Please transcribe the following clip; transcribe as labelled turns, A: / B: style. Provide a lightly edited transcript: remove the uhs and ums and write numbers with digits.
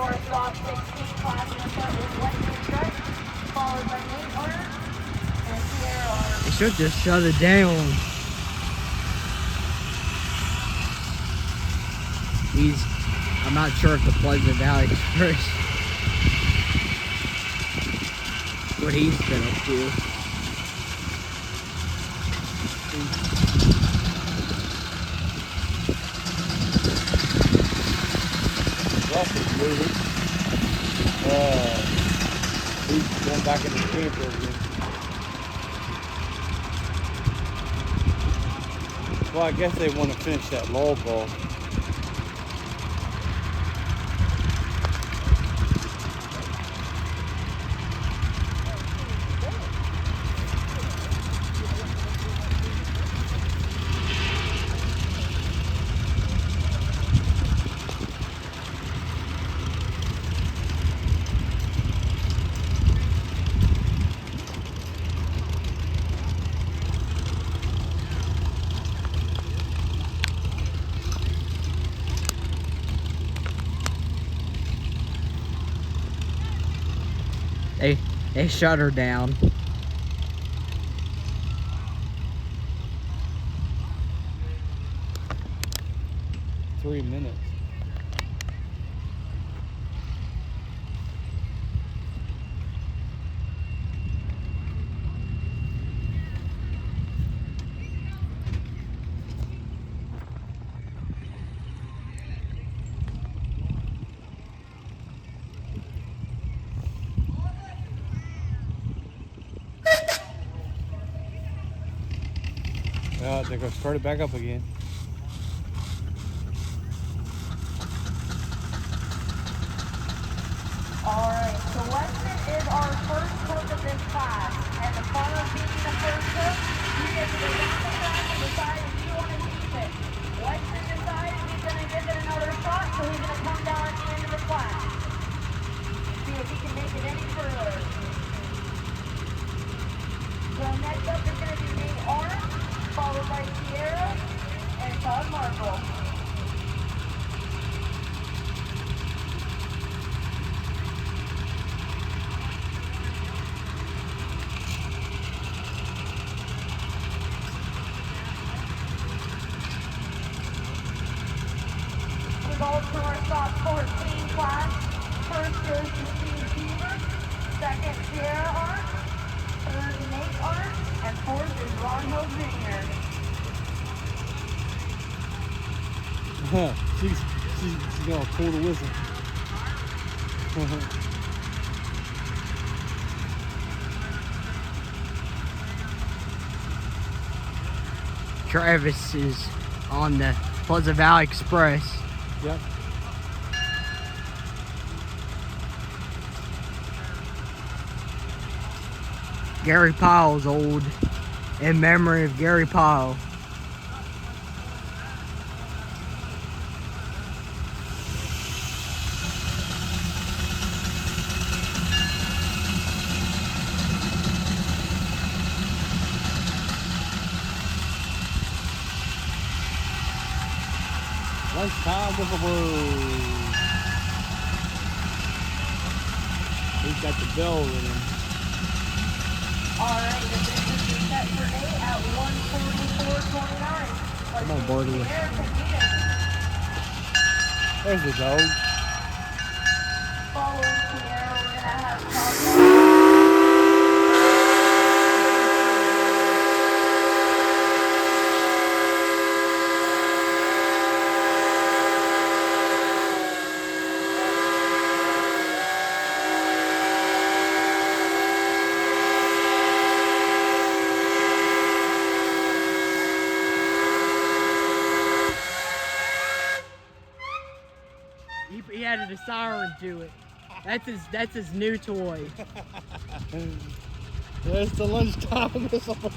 A: our soft 16 class in front with Lightning Strike, followed by Nate Order and Sierra Order.
B: They should just shut it down. I'm not sure if the Pleasant Valley Express, what he's been up to.
C: Russell's moving. He's going back in the camper again. Well, I guess they want to finish that lull ball.
B: They shut her down.
C: Three minutes. They're going to start it back up again.
A: Alright, so Weston is our first hook of this class, and the fun of being the first hook, you get to go down the track and decide if you want to keep it. Weston decides he's going to give it another shot, so he's going to come down at the end of the class. See if he can make it any further. So next up is going to be Nate Orange, followed by Sierra and Todd Markle. Results from our soft 14 class. First goes to Steve Beaver, second Sierra Art, third Nate Art, and fourth is Ron Hill Jr.
C: She's gonna pull the whistle.
B: Travis is on the Pleasant Valley Express.
C: Yep.
B: Gary Pyle's old, in memory of Gary Pyle.
C: Lunchtime with a brew. He's got the bell ringing.
A: Alright, the distance is set for Nate at 1:44.29.
B: Come on, Bartley.
C: There's the dog.
A: Following Sierra, we're going to have Todd
B: He added a siren to it. That's his new toy.
C: There's the lunchtime whistle.